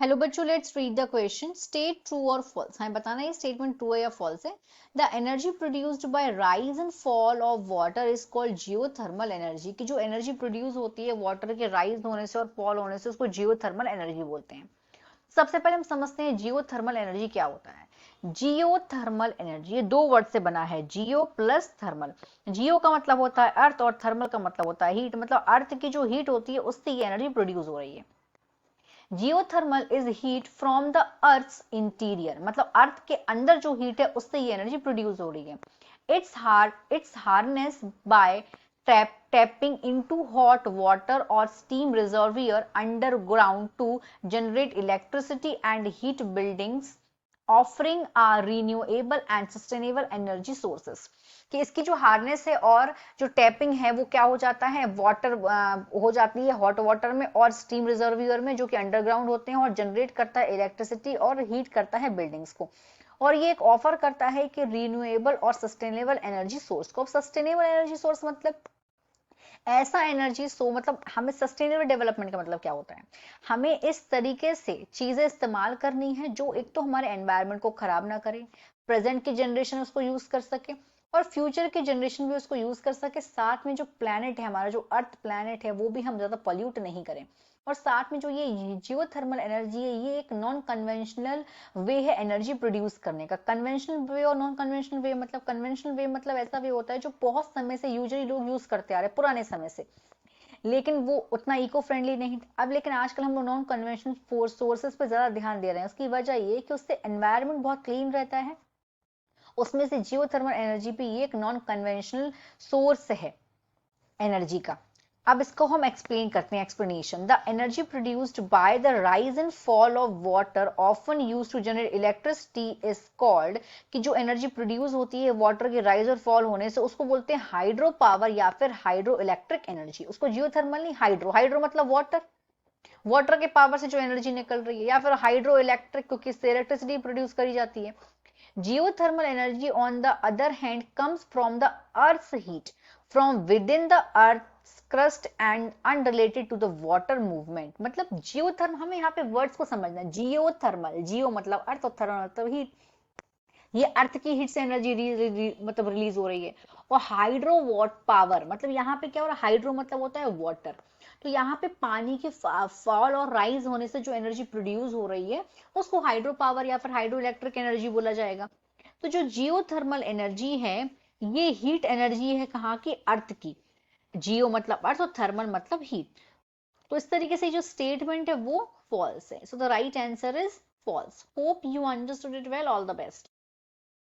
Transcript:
Hello बच्चों, let's read the question. State true और false. हमें बताना है ये स्टेटमेंट ट्रू है या फॉल्स है। The energy produced bye rise and fall of water is called geothermal energy. की जो एनर्जी प्रोड्यूस होती है वाटर के राइज होने से और फॉल होने से उसको जियोथर्मल एनर्जी बोलते हैं। सबसे पहले हम समझते हैं जियोथर्मल एनर्जी क्या होता है। जियोथर्मल एनर्जी ये दो वर्ड से बना है, जियो प्लस थर्मल। जियो का मतलब होता है अर्थ और थर्मल का मतलब होता है हीट। मतलब अर्थ की जो हीट होती है उससे ये एनर्जी प्रोड्यूस हो रही है। Geothermal is heat from the earth interior. मतलब अर्थ के अंदर जो हीट है उससे ये एनर्जी प्रोड्यूस हो रही है। It's harness by tapping into hot water or steam reservoir underground to generate electricity and heat buildings, offering a renewable and sustainable energy sources। कि इसकी जो हार्नेस है और जो टैपिंग है वो क्या हो जाता है, वाटर हो जाती है हॉट वाटर में और स्टीम रिजर्वियर में जो कि अंडरग्राउंड होते हैं, और जनरेट करता है इलेक्ट्रिसिटी और हीट करता है बिल्डिंग्स को। और ये एक ऑफर करता है कि रिन्यूएबल और सस्टेनेबल एनर्जी सोर्स को। अब सस्टेनेबल एनर्जी सोर्स मतलब ऐसा एनर्जी सो मतलब हमें सस्टेनेबल डेवलपमेंट का मतलब क्या होता है, हमें इस तरीके से चीजें इस्तेमाल करनी है जो एक तो हमारे एनवायरनमेंट को खराब ना करे, प्रेजेंट की जनरेशन उसको यूज कर सके और फ्यूचर की जनरेशन भी उसको यूज कर सके। साथ में जो प्लेनेट है हमारा, जो अर्थ प्लेनेट है, वो भी हम ज्यादा पॉल्यूट नहीं करें। और साथ में जो ये जियोथर्मल एनर्जी है ये एक नॉन कन्वेंशनल वे है एनर्जी प्रोड्यूस करने का। कन्वेंशनल वे और नॉन कन्वेंशनल वे मतलब, कन्वेंशनल वे मतलब ऐसा वे होता है जो बहुत समय से यूजुअली लोग यूज करते आ रहे हैं पुराने समय से, लेकिन वो उतना इको फ्रेंडली नहीं था। अब लेकिन आजकल हम लोग नॉन कन्वेंशनल सोर्सेज पे ज्यादा ध्यान दे रहे हैं। उसकी वजह ये कि उससे एनवायरनमेंट बहुत क्लीन रहता है। उसमें से जियोथर्मल एनर्जी भी ये एक नॉन कन्वेंशनल सोर्स है एनर्जी का। अब इसको हम एक्सप्लेन करते हैं। Explanation, the energy produced by the rise and fall of water often used to generate electricity is called. कि जो एनर्जी प्रोड्यूस होती है वाटर के राइज और फॉल होने से उसको बोलते हैं हाइड्रो पावर या फिर हाइड्रो इलेक्ट्रिक एनर्जी। उसको जियोथर्मल नहीं, हाइड्रो। हाइड्रो मतलब वाटर, वाटर के पावर से जो एनर्जी निकल रही है, या फिर हाइड्रो इलेक्ट्रिक क्योंकि इससे इलेक्ट्रिसिटी प्रोड्यूस करी जाती है। Geothermal energy, on the other hand, comes from the Earth's heat from within the Earth's crust and unrelated to the water movement। मतलब जियोथर्म, हमें यहाँ पे वर्ड्स को समझना है। जियोथर्मल, जियो मतलब अर्थ और थर्मल मतलब हीट। ये अर्थ की हीट से एनर्जी मतलब रिलीज हो रही है। और हाइड्रो वॉट पावर मतलब यहाँ पे क्या हो रहा है, हाइड्रो मतलब होता है वाटर। तो यहाँ पे पानी के फॉल और राइज होने से जो एनर्जी प्रोड्यूस हो रही है उसको हाइड्रो पावर या फिर हाइड्रो इलेक्ट्रिक एनर्जी बोला जाएगा। तो जो जियोथर्मल एनर्जी है ये हीट एनर्जी है कहाँ की, अर्थ की। जियो मतलब अर्थ और थर्मल मतलब हीट। तो इस तरीके से जो स्टेटमेंट है वो फॉल्स है। So the right answer is false. Hope you understood it well. All the best.